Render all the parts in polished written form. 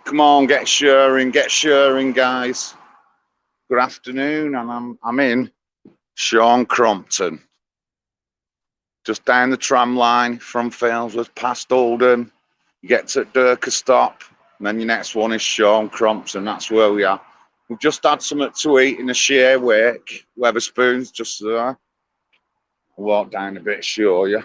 Come on, get sharing, guys. Good afternoon, and I'm in Crompton. Just down the tram line from Failsworth past Oldham. You get to Durker stop, and then your next one is Crompton. That's where we are. We've just had something to eat in a share wake. Weatherspoons just there. I'll walk down a bit, show you.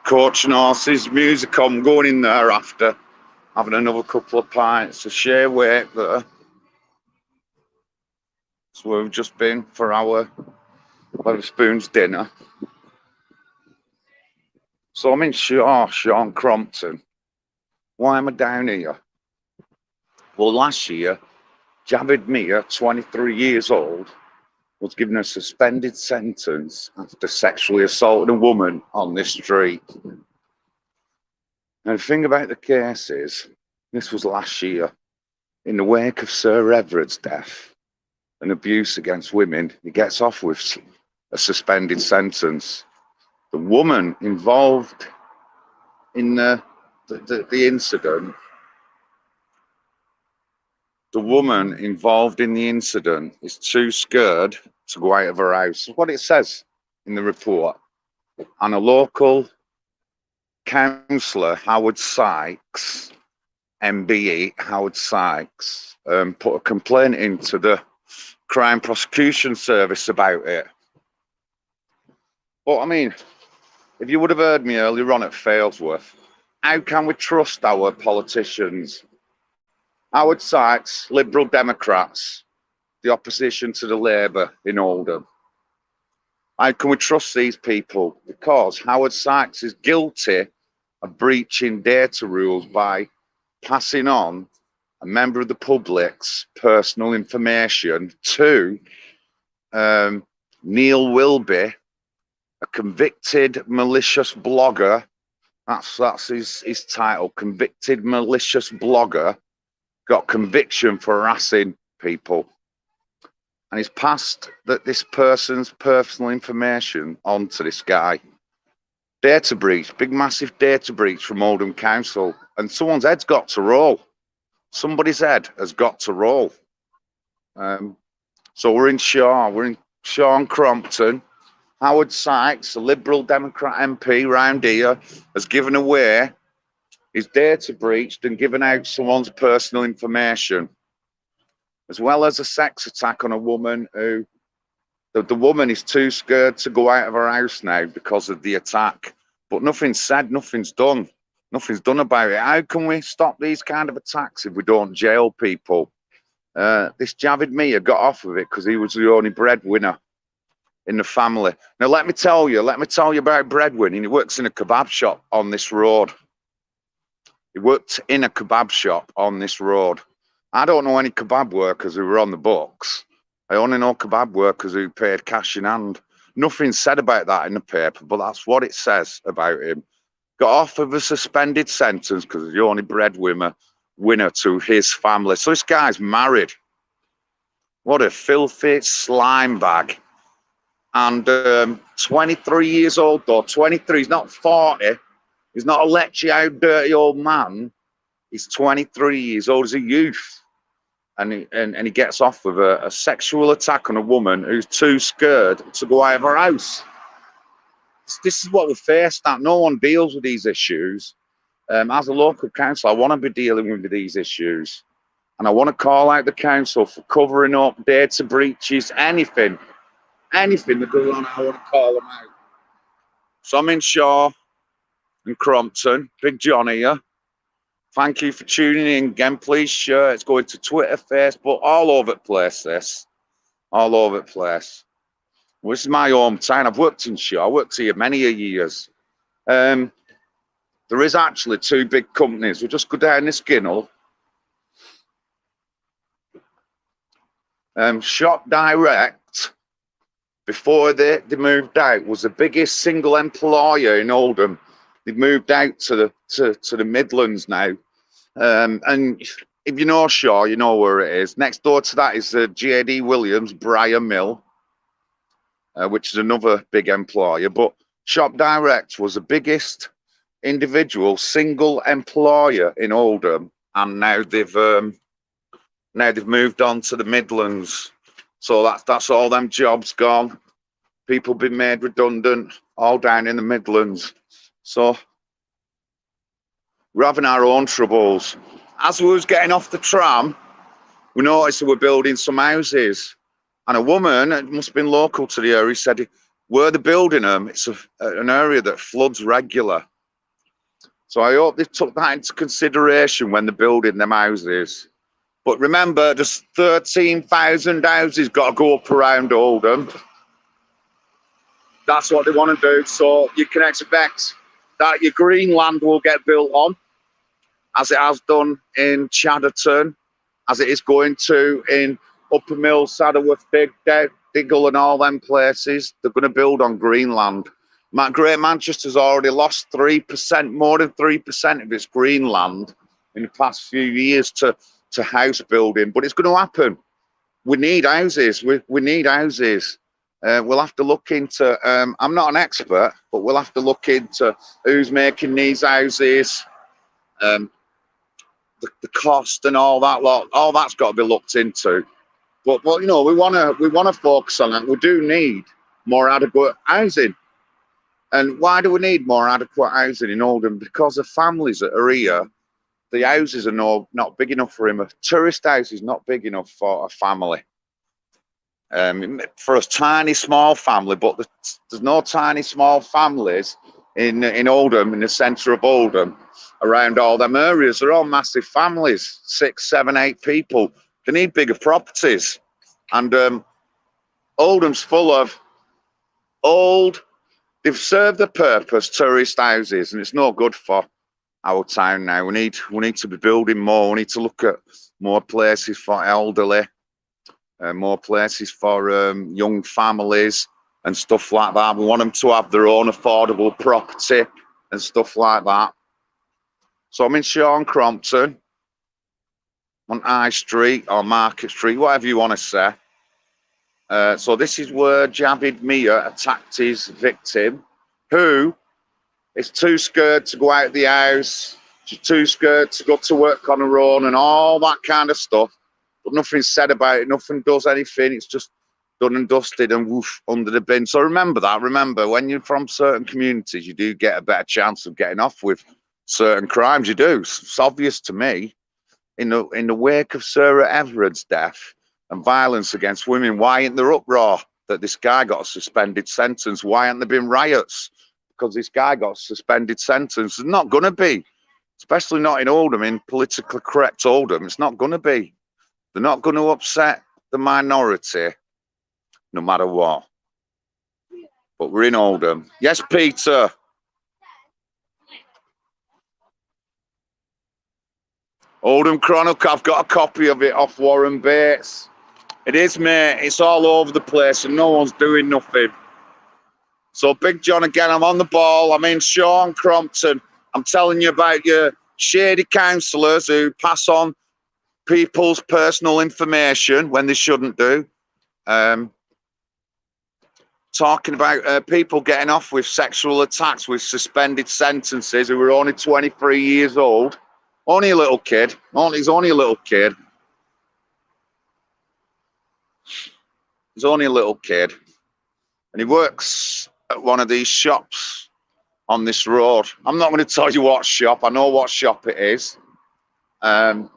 Coach and horses, music on, going in there after having another couple of pints. A share wake there. So we've just been for our Weatherspoons dinner. So I'm in Crompton. Why am I down here? Well, last year, Javid Mia, 23 years old, was given a suspended sentence after sexually assaulting a woman on this street. And the thing about the case is, this was last year, in the wake of Sir Everett's death and abuse against women, he gets off with a suspended sentence. The woman involved in the incident, is too scared to go out of her house. That's what it says in the report. And a local councillor, Howard Sykes, MBE, Howard Sykes, put a complaint into the Crime Prosecution Service about it. But I mean, if you would have heard me earlier on at Failsworth, how can we trust our politicians? Howard Sykes, Liberal Democrats, the opposition to the Labour in Oldham. How can we trust these people? Because Howard Sykes is guilty of breaching data rules by passing on a member of the public's personal information to Neil Wilby, a convicted malicious blogger. That's his title, convicted malicious blogger. Got conviction for harassing people. And he's passed this person's personal information on to this guy. Data breach, big massive data breach from Oldham Council. And someone's head's got to roll. Somebody's head has got to roll. So we're in Crompton. Howard Sykes, a Liberal Democrat MP round here, has given away his data breached and given out someone's personal information, as well as a sex attack on a woman who, the woman is too scared to go out of her house now because of the attack. But nothing's said, nothing's done. Nothing's done about it. How can we stop these kind of attacks if we don't jail people? This Javid Mia got off of it because he was the only breadwinner in the family. Now, let me tell you about breadwinning. He works in a kebab shop on this road. He worked in a kebab shop on this road. I don't know any kebab workers who were on the books. I only know kebab workers who paid cash in hand. Nothing said about that in the paper, but that's what it says about him. Got off of a suspended sentence because he's the only breadwinner to his family. So this guy's married. What a filthy slime bag. And 23 years old though, 23, he's not 40. He's not a lecture out dirty old man. He's 23 years old as a youth. And he gets off with a sexual attack on a woman who's too scared to go out of her house. This is what we're faced at. No one deals with these issues. As a local council, I want to be dealing with these issues. And I want to call out the council for covering up data breaches, anything that goes on, I want to call them out. So I'm in and Crompton, Big John here. Thank you for tuning in again. Please share. It's going to Twitter, Facebook, all over the place. All over the place. Well, this is my hometown. I've worked in Shaw. I worked here many years. There is actually two big companies. We'll just go down this ginnel. Shop Direct, before they moved out, was the biggest single employer in Oldham. They've moved out to the Midlands now. And if you know Shaw, you know where it is. Next door to that is J.D. Williams Briar Mill, which is another big employer. But Shop Direct was the biggest individual single employer in Oldham, and now they've moved on to the Midlands. So that's all them jobs gone. People been made redundant, all down in the Midlands. So we're having our own troubles. As we was getting off the tram, we noticed they were building some houses. And a woman, it must have been local to the area, said, where they're building them, it's an area that floods regular. So I hope they took that into consideration when they're building them houses. But remember, there's 13,000 houses got to go up around Oldham. That's what they want to do. So you can expect that your green land will get built on, as it has done in Chadderton, as it is going to in Upper Mill, Saddleworth, Diggle and all them places. They're going to build on Greenland. Great Manchester's already lost 3%, more than 3% of its Greenland in the past few years to house building. But it's going to happen. We need houses. We need houses. We'll have to look into, I'm not an expert, but we'll have to look into who's making these houses, the cost and all that lot. All that's got to be looked into. But you know, we want to focus on that. We do need more adequate housing. And why do we need more adequate housing in Oldham? Because the families that are here, the houses are not big enough for him. A tourist house is not big enough for a family. For a tiny small family, but there's no tiny small families in Oldham, in the centre of Oldham, around all them areas. They're all massive families, 6, 7, 8 people. They need bigger properties. And Oldham's full of old, they've served the purpose, tourist houses, and it's no good for our town now. We need to be building more. We need to look at more places for elderly, more places for young families and stuff like that. We want them to have their own affordable property and stuff like that. So I'm in Shaw, Crompton, on High Street or Market Street, whatever you want to say. So this is where Javid Mia attacked his victim, who is too scared to go out the house, she's too scared to go to work on her own and all that kind of stuff. But nothing's said about it, nothing does anything, it's just done and dusted and woof under the bin. So remember that, remember, when you're from certain communities, you do get a better chance of getting off with certain crimes, you do. It's obvious to me. In the wake of Sarah Everard's death and violence against women, why ain't there uproar that this guy got a suspended sentence? Why aren't there been riots? Because this guy got a suspended sentence. There's not going to be, especially not in Oldham, in politically correct Oldham. It's not going to be. They're not going to upset the minority, no matter what. But we're in Oldham. Yes, Peter. Oldham Chronicle, I've got a copy of it off Warren Bates. It is, mate. It's all over the place and no one's doing nothing. So Big John again, I'm on the ball. I'm in Shaw, Crompton. I'm telling you about your shady councillors who pass on people's personal information when they shouldn't do. Talking about people getting off with sexual attacks with suspended sentences who were only 23 years old. Only a little kid. He's only a little kid. He's only a little kid. And he works at one of these shops on this road. I'm not going to tell you what shop. I know what shop it is. I'm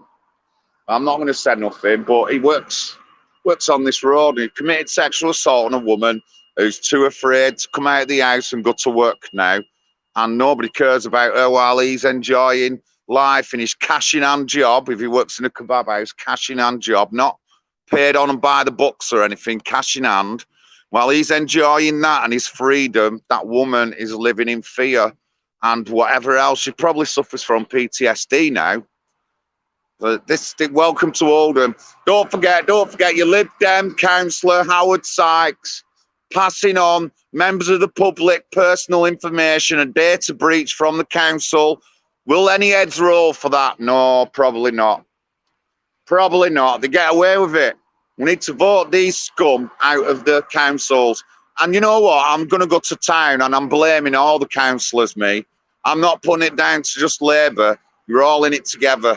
not going to say nothing, but he works on this road. He committed sexual assault on a woman who's too afraid to come out of the house and go to work now. And nobody cares about her while he's enjoying life in his cash-in-hand job. If he works in a kebab house, cash-in-hand job, not paid on and by the books or anything, cash-in-hand. While he's enjoying that and his freedom, that woman is living in fear and whatever else. She probably suffers from PTSD now. But welcome to Oldham. Don't forget your Lib Dem councillor, Howard Sykes. passing on members of the public personal information and data breach from the council. Will any heads roll for that? No, probably not. Probably not. They get away with it. We need to vote these scum out of the councils. And you know what? I'm going to go to town and I'm blaming all the councillors, me. I'm not putting it down to just Labour. You're all in it together.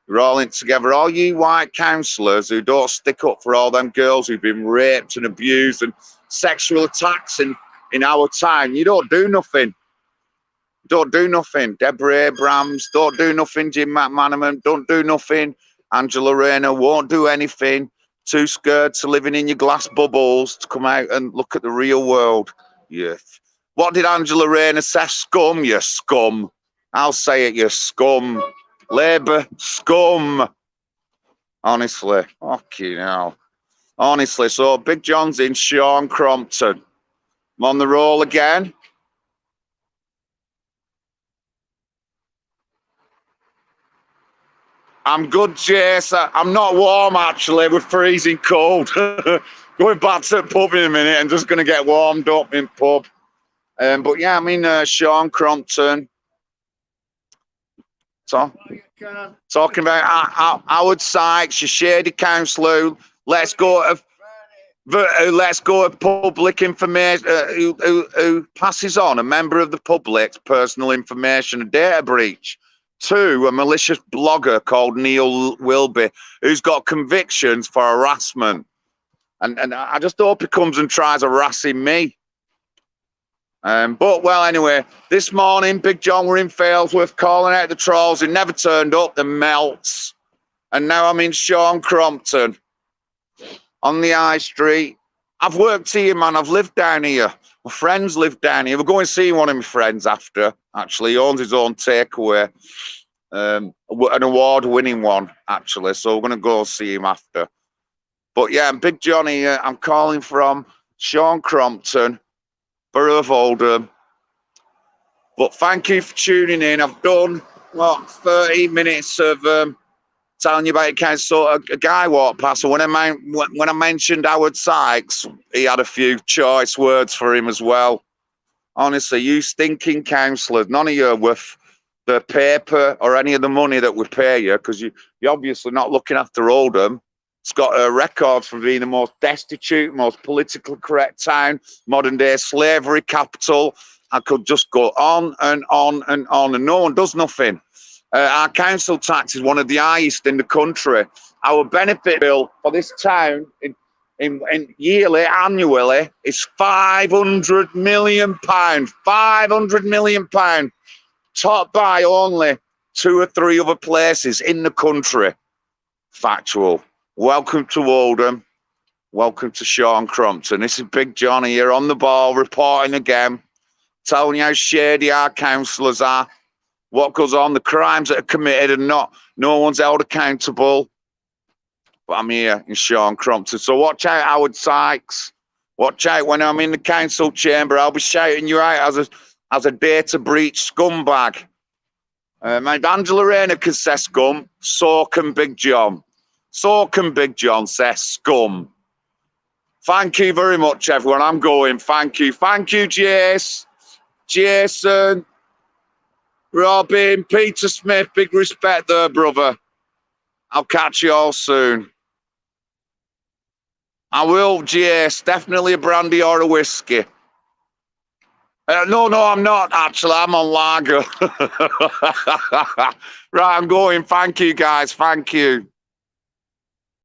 You're all in it together. All you white councillors who don't stick up for all them girls who've been raped and abused and sexual attacks in our time, you don't do nothing. Don't do nothing. Deborah Abrams, don't do nothing. Jim McManaman, don't do nothing. Angela Rayner won't do anything. Too scared to living in your glass bubbles to come out and look at the real world. Yeah. What did Angela Rayner say? Scum, you scum. I'll say it, you scum. Labour, scum. Honestly. Fucking hell. Honestly. So, Big John's in, Sean Crompton. I'm on the roll again. I'm good, Jace. I'm not warm, actually. We're freezing cold. Going back to the pub in a minute and just going to get warmed up in pub. But yeah, I'm in Sean Crompton. Talking about Howard Sykes, your shady councillor. Let's go to public information who passes on a member of the public's personal information, a data breach, to a malicious blogger called Neil Wilby, who's got convictions for harassment. And I just hope he comes and tries harassing me. But, well, anyway, this morning, Big John were in Failsworth calling out the trolls who never turned up, the melts. And now I'm in Sean Crompton on the high street. I've worked here, man. I've lived down here. My friends live down here. We're going to see one of my friends after, actually. He owns his own takeaway. An award-winning one, actually. So we're going to go see him after. But, yeah, Big Johnny, I'm calling from Sean Crompton, Borough of Oldham. But thank you for tuning in. I've done, 30 minutes of telling you about it. Kind of sort of a guy walked past, and when I mentioned Howard Sykes, he had a few choice words for him as well. Honestly, you stinking councillors, none of you are worth the paper or any of the money that we pay you, because you're obviously not looking after Oldham. It's got a record for being the most destitute, most politically correct town, modern day slavery capital. I could just go on and on and on, and no one does nothing. Our council tax is one of the highest in the country. Our benefit bill for this town in yearly, annually, is £500 million. £500 million, topped by only 2 or 3 other places in the country. Factual. Welcome to Oldham. Welcome to Sean Crompton. This is Big Johnny here on the ball, reporting again, telling you how shady our councillors are, what goes on, the crimes that are committed, and no one's held accountable. But I'm here in Sean Crompton. So watch out, Howard Sykes. Watch out when I'm in the council chamber. I'll be shouting you out as a data breach scumbag. Angela Rayner can say scum, so can Big John. So can Big John say scum. Thank you very much, everyone. I'm going. Thank you. Thank you, Jace, Jason, Robin, Peter Smith. Big respect there, brother. I'll catch you all soon. I will, Jace. Definitely a brandy or a whiskey. No, I'm not, actually. I'm on lager. Right, I'm going. Thank you, guys. Thank you.